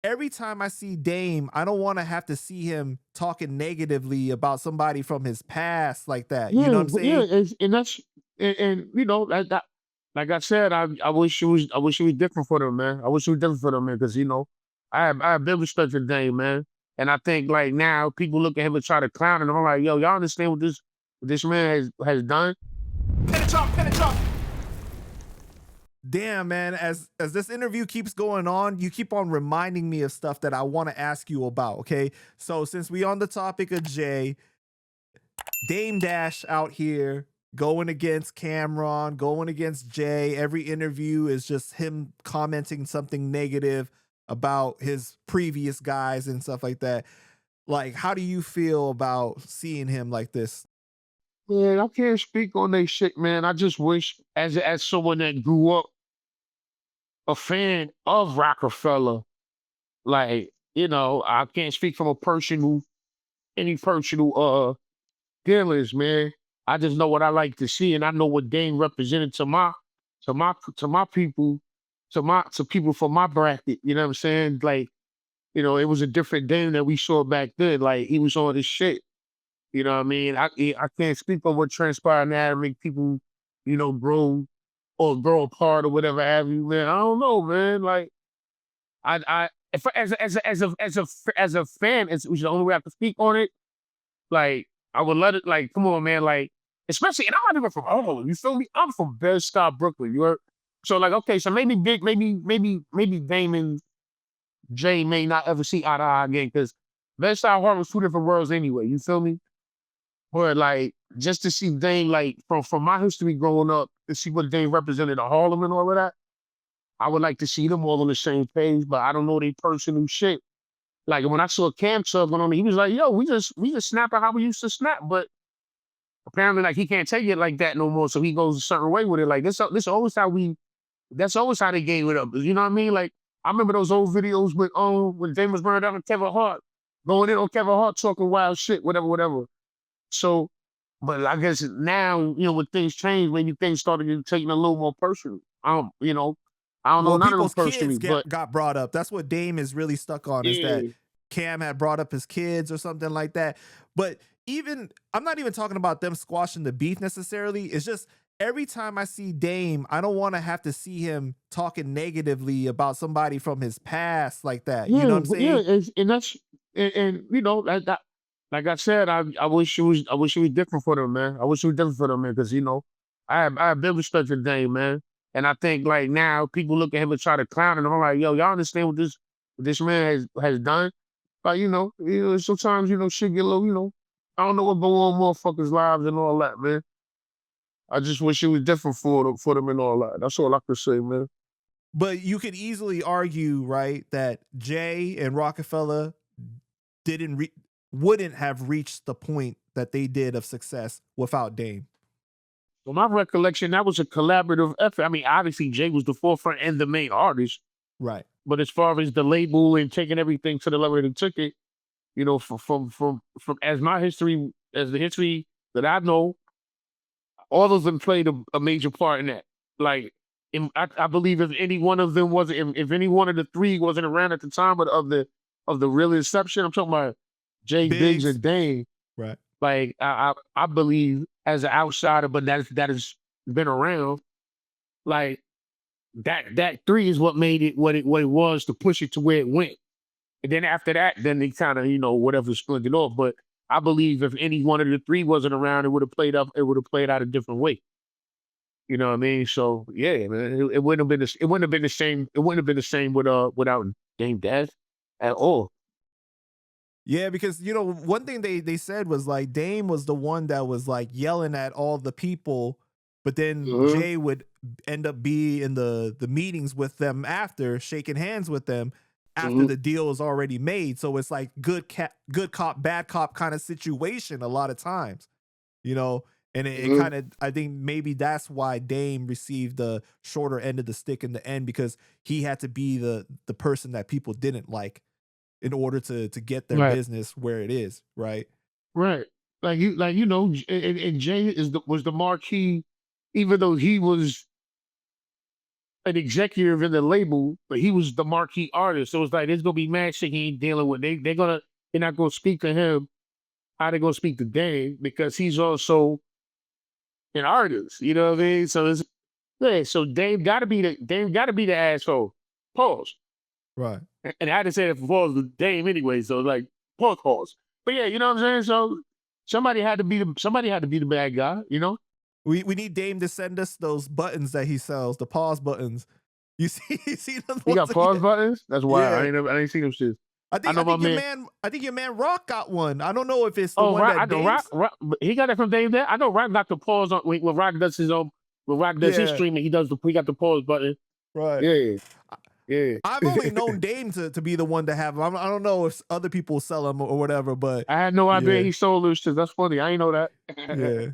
every time I see Dame, I don't want to have to see him talking negatively about somebody from his past like that. You know what Yeah, I'm but yeah, saying? and that's and you know that like I said, I wish it was different for them, man. I wish it was different for them, man, because I have big respect for Dame, man. And I think like now people look at him and try to clown him. I'm like, yo, y'all understand what this man has done? Damn, man, as this interview keeps going on, you keep on reminding me of stuff that I want to ask you about, okay? So since we on the topic of Jay, Dame Dash out here going against Cameron, going against Jay. Every interview is just him commenting something negative about his previous guys and stuff like that. Like, how do you feel about seeing him like this? Man, I can't speak on they shit, man. I just wish as someone that grew up a fan of Rockefeller, like, I can't speak from a personal any personal dealings, man. I just know what I like to see, and I know what Dame represented to my people, to people from my bracket. You know what I'm saying? Like, it was a different Dame that we saw back then. Like he was on his shit. You know what I mean? I can't speak on what transpired now to make people, grow or grow apart or whatever have you, man. I don't know, man. Like I if as a fan, which is the only way I can speak on it. Like, I would let it like, come on, man, like, especially and I'm not even from Harlem, you feel me? I'm from Bed-Stuy, Brooklyn, you heard? So, like, okay, so maybe Damon Jay may not ever see eye to eye again because Bed-Stuy, Harlem's two different worlds anyway, you feel me? But, like, just to see Dame, like, from my history growing up, to see what Dame represented in Harlem and all of that, I would like to see them all on the same page, but I don't know their personal shit. Like, when I saw Cam chugging on me, he was like, "Yo, we just snapping how we used to snap," but apparently, like he can't take it like that no more. So he goes a certain way with it. Like this always how we. That's always how they gave it up. You know what I mean? Like I remember those old videos with when James was burned down and Kevin Hart going in on Kevin Hart talking wild shit, whatever, whatever. So, but I guess now when things change, maybe things started getting taken a little more personal. I don't know Well, none of them people's kids personally, but got brought up. That's what Dame is really stuck on, is that yeah, Cam had brought up his kids or something like that. But even I'm not even talking about them squashing the beef necessarily. It's just every time I see Dame, I don't want to have to see him talking negatively about somebody from his past like that. You know what yeah, I'm but yeah, saying? and that's and that like I said, I wish it was different for them, man. I wish it was different for them, man, because I have big respect for Dame, man. And I think like now people look at him and try to clown him. I'm like, yo, y'all understand what this man has done? But sometimes shit get a little, I don't know what go on in motherfuckers' lives and all that, man. I just wish it was different for them and all that. That's all I can say, man. But you could easily argue, right, that Jay and Rockefeller didn't re- wouldn't have reached the point that they did of success without Dame. From my recollection, that was a collaborative effort. I mean, obviously Jay was the forefront and the main artist. Right. But as far as the label and taking everything to the level they took it, from as the history that I know, all of them played a major part in that. Like, I believe if any one of them wasn't, if any one of the three wasn't around at the time of the real inception, I'm talking about Jay, Biggs, Biggs. and Dane. Right. Like, I believe as an outsider, but that has been around. Like that three is what made it what it was to push it to where it went. And then after that, then they kind of, whatever splintered off. But I believe if any one of the three wasn't around, it would have played out a different way. You know what I mean? So yeah, man, it wouldn't have been it wouldn't have been the same. It wouldn't have been the same without Dame Dash at all. Yeah, because one thing they said was like Dame was the one that was like yelling at all the people, but then Mhm. Jay would end up be in the meetings with them after, shaking hands with them after Mhm. the deal is already made. So it's like good cop, bad cop kind of situation a lot of times, you know. And it Mhm. kind of, I think maybe that's why Dame received the shorter end of the stick in the end, because he had to be the person that people didn't like in order to get their Right. business where it is, right? Right. And Jay was the marquee, even though he was an executive in the label, but he was the marquee artist. So it's like there's gonna be mad shit he ain't dealing with. They're not gonna speak to him how they gonna speak to Dame because he's also an artist. You know what I mean? So it's yeah, so Dame gotta be the asshole. Pause. Right. And I had to say that for pause with Dame anyway. So like pause. But yeah, you know what I'm saying? So somebody had to be the bad guy, you know? We need Dame to send us those buttons that he sells, the pause buttons. You see those He ones got that pause buttons? That's wild. Yeah. I ain't seen them shit. I I know my man. think your man Rock got one. I don't know if it's the Oh, one Rock, I that know Dame's. Rock, but he got it from Dame there. I know Rock got the pause on when Rock does his own when Rock does his Yeah. streaming, he got the pause button. Right. Yeah. Yeah. I've only known Dame to be the one to have them. I don't know if other people sell them or whatever, but I had no idea yeah. he sold those shit. That's funny. I ain't know that. Yeah.